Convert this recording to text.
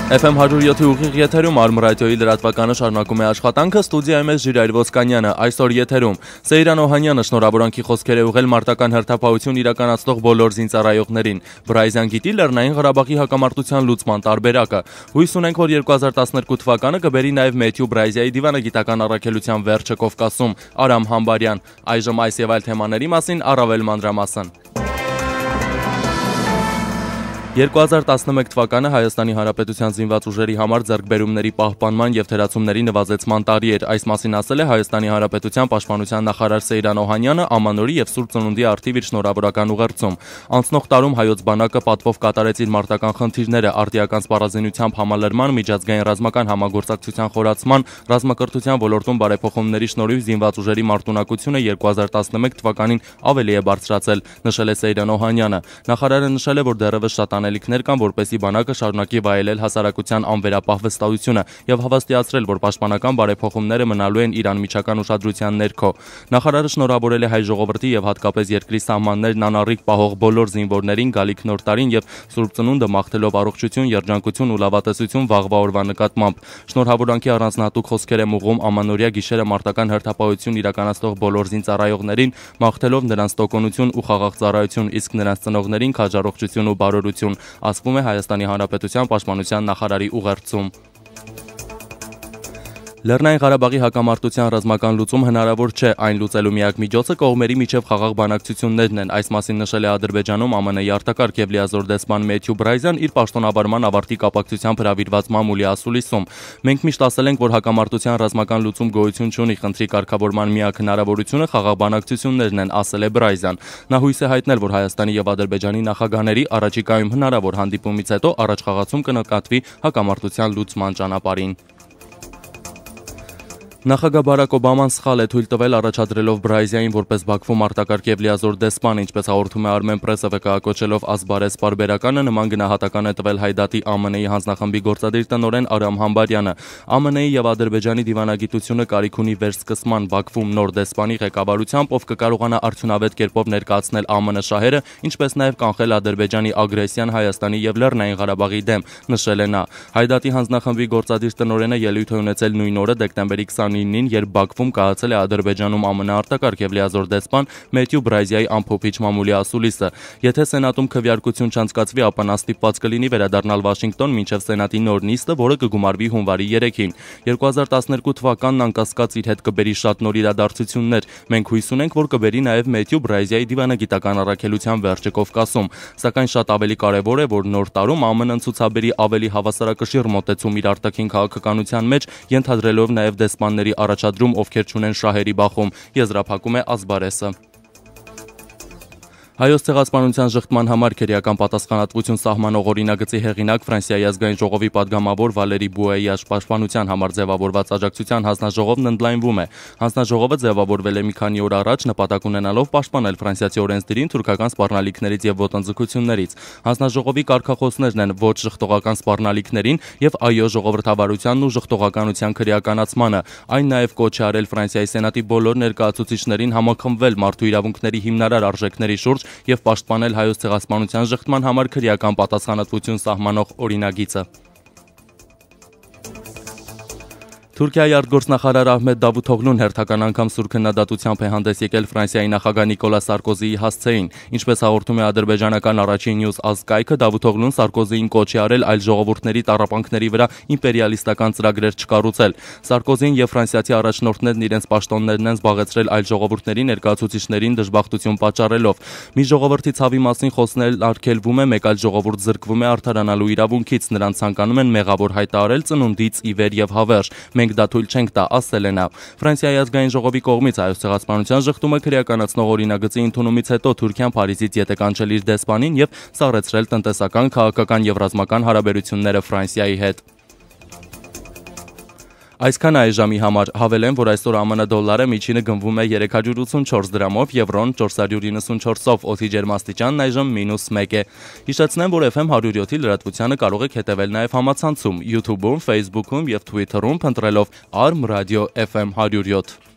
FM 107-ի ուղիղ եթերում Արմ ռադիոյի լրատվականը շարունակում է աշխատանքը, ստուդիայում է Ժիրայր Ոսկանյանը, այսօր եթերում Սեյրան Օհանյանը շնորհավորանքի խոսքեր է ուղղել մարտական հերթապահություն իրականացնող բոլոր զինծառայողներին։ Բրայզյան գիտի Լեռնային Ղարաբաղի հակամարտության լուծման տարբերակը։ Հույս ունենք, որ 2012 թվականը կբերի նաև Մեթյու Բրայզյայի դիվանագիտական առաքելության վերջը Կովկասում։ Արամ Համբարյան, այժմ այս եւ այլ թեմաների մասին առավել մանրամասն։ 2011 թվականը Հայաստանի Հանրապետության զինված ուժերի համար ձեռքբերումների պահպանման եւ թերացումների նվազեցման տարի էր։ Այս մասին ասել է Հայաստանի Հանրապետության պաշտպանության նախարար Սեյրան Օհանյանը ամանորի եւ Սուրբ Ծնունդի առթիվ իր շնորհավորական ուղերձում։ Անցնող տարում հայոց բանակը պատվով կատարեց իր մարտական խնդիրները, արտիական սպառազինությամբ համալրման, միջազգային ռազմական համագործակցության խորացման, ռազմակրթության ոլորտում բարեփոխումների շնորհիվ զինված ուժերի մարտունակությունը 2011 թվականին ավելի է բարձրացել, նշել է Սեյրան Օհանյանը։ Նախարարը նշել է, որ դեռևս շատ անելիքներ կան, որպեսզի բանակը շարունակի վայելել հասարակության անվերապահ վստահությունը եւ հավաստիացրել, որ պաշտպանական բարեփոխումները մնալու են իր անմիջական ուշադրության ներքո։ Նախարարը շնորհավորել է հայ ժողովրդի եւ հատկապես երկրի սահմաններն անառիկ պահող բոլոր զինվորներին գալիք նոր տարին եւ Սուրբ Ծնունդը մաղթելով առողջություն, երջանկություն ու լավատեսություն վաղվա օրվա նկատմամբ։ Շնորհավորանքի առանձնահատուկ խոսքեր է ուղղում ամանորյա գիշերը մարտական հերթապահություն իրականացնող բոլոր զինծառայողներին, մաղթելով նրանց տոկունություն ու խաղաղ ծառայություն, իսկ նրանց ծնողներին քաջ առողջություն ու բարօրություն, ասվում է Հայաստանի Հանրապետության պաշտպանության նախարարի ուղերձում։ Լեռնային Ղարաբաղի հակամարտության ռազմական լուծում հնարավոր չէ, այն լուծելու միակ միջոցը կողմերի միջև խաղաղ բանակցություններն են, այս մասին նշել է Ադրբեջանում ԱՄՆ-ի արտակարգ եւ լիազոր դեսպան Մեթյու Բրայզյան իր պաշտոնավարման ավարտի կապակցությամբ հրավիրված մամուլի ասուլիսում։ Մենք միշտ ասել ենք, որ հակամարտության ռազմական լուծում գոյություն չունի, խնդրի կարգավորման միակ հնարավորությունը խաղաղ բանակցություններն են, ասել է Բրայզյան։ Նա հույս է հայտնել, որ Հայաստանի եւ Ադրբեջանի նախագահների առաջիկայում հնարավոր հանդիպումից հետո առաջխաղացում կնկատվի հակամարտության լուծման ճանապարհին։ Նախագահ Բարակ Օբաման սխալ է թույլ տվել առաջադրելով Բրայզյային որպես Բաքվում արտակարգ եւ լիազոր դեսպան, ինչպես հաղորդում է Armen Press-ը վկայակոչելով Ասբարես պարբերականը, նման գնահատական է տվել Հայդատի ԱՄՆ-ի հանձնախմբի գործադիր տնօրեն Արամ Համբարյանը։ ԱՄՆ-ի եւ Ադրբեջանի դիվանագիտությունը կարիք ունի վերսկսման Բաքվում նոր դեսպանի ղեկավարությամբ, ով կկարողանա արդյունավետ կերպով ներկայացնել ԱՄՆ շահերը, ինչպես նաեւ կանխել Ադրբեջանի ագրեսիան Հայաստանի եւ Լեռնային Ղարաբաղի դեմ, նշել է նա։ Հայդատի հանձնախմբի գործադիր տնօրենը ելույթ է ունեցել նույն օրը դեկտեմբերի 29-ին, երբ Բաքվում կայացել է Ադրբեջանում ԱՄՆ արտակարգ եւ լիազոր դեսպան Մեթյու Բրայզյայի ամփոփիչ մամուլի ասուլիսը։ Եթե Սենատում քվեարկություն չանցկացվի, ապա նա ստիպված կլինի վերադառնալ Վաշինգտոն մինչև Սենատի նոր նիստը, որը կգումարվի հունվարի 3-ին։ 2012 թվականն անկասկած իր հետ կբերի շատ նոր իրադարձություններ։ Մենք հույս ունենք, որ կբերի նաեւ Մեթյու Բրայզյայի դիվանագիտական առաքելության վերջը Կովկասում։ Սակայն շատ ավելի կարևոր է, որ նոր տարում ԱՄՆ-ն ցուցաբերի ավելի հավասարակշիռ մոտեցում իր արտաքին քաղաքականության մեջ, ենթադրելով նաեւ դեսպանների առաջադրում, ովքեր չունեն շահերի բախում, եզրափակում է Ասբարեսը։ Հայոց ցեղասպանության շղթման համար քերեական պատասխանատվություն սահմանող օրինագծի հեղինակ Ֆրանսիայի ազգային ժողովի падգամավոր Վալերի Բուեի պաշտպանության համար ձևավորված աջակցության հանձնաժողովն ընդլայնվում է։ Հանձնաժողովը ձևավորվել է մի քանի օր առաջ նպատակ ունենալով պաշտպանել ֆրանսիացի օրենսդիրին թուրքական սպառնալիքներից եւ ոտնձգություններից։ Հանձնաժողովի կարգախոսներն են ոչ ժխտողական սպառնալիքներին եւ այո ժողովրդավարությանն ու ժխտողականության քրեականացմանը։ Այն նաեւ կոչ է արել Ֆրանսիայի սենատի բոլոր ներկայացուցիչներին համախմբվել մարդու իրավունքների հիմնարար արժեքների շուրջ եւ պաշտպանել հայոց ցեղասպանության շղթման համար քրեական պատասխանատվություն սահմանող օրինագիծը։ Թուրքիայի արտգործնախարար Ահմեդ Դավութօղլուն հերթական անգամ սուր քննադատությամբ է հանդես եկել Ֆրանսիայի նախագահ Նիկոլա Սարկոզիի հասցեին։ Ինչպես հաղորդում է ադրբեջանական առաջին News Ask-ը, Դավութօղլուն Սարկոզիին կոչ է արել այլ ժողովուրդների տառապանքների վրա իմպերիալիստական ծրագրեր չկառուցել։ Սարկոզին եւ ֆրանսիացի առաջնորդներն իրենց պաշտոններն են զբաղեցրել այլ ժողովուրդների ներկայացուցիչներին դժբախտություն պատճառելով։ Մի ժողովրդի ցավի մասին խոսնել արգելվում է, մեկ այլ ժողովուրդ զրկվում է արդարանալու իրավունքից, նրանց ցանկանում են մեղավոր հայտարարել ծնունդից ի վեր եւ հավերժ։ Մենք դա թույլ չենք տա, ասել է նա։ Ֆրանսիայի ազգային ժողովի կողմից հայոց ցեղասպանության շղթումը քրեականացնող օրինագծի ընդունումից հետո Թուրքիան Փարիզից ետ է կանչել իր դեսպանին եւ սառեցրել տնտեսական, քաղաքական եւ ռազմական հարաբերությունները Ֆրանսիայի հետ։ Այսքան այժմի համար, հավելեմ, որ այսօր ԱՄՆ դոլարը միջինը գնվում է 384 դրամով, եվրոն 494-ով, օդի ջերմաստիճանն այժմ -1 է։ Հիշեցնեմ, որ FM 107-ի լրատվությանը կարող եք հետևել նաև համացանցում, YouTube-ում, Facebook-ում եւ Twitter-ում, փնտրելով Arm Radio FM 107։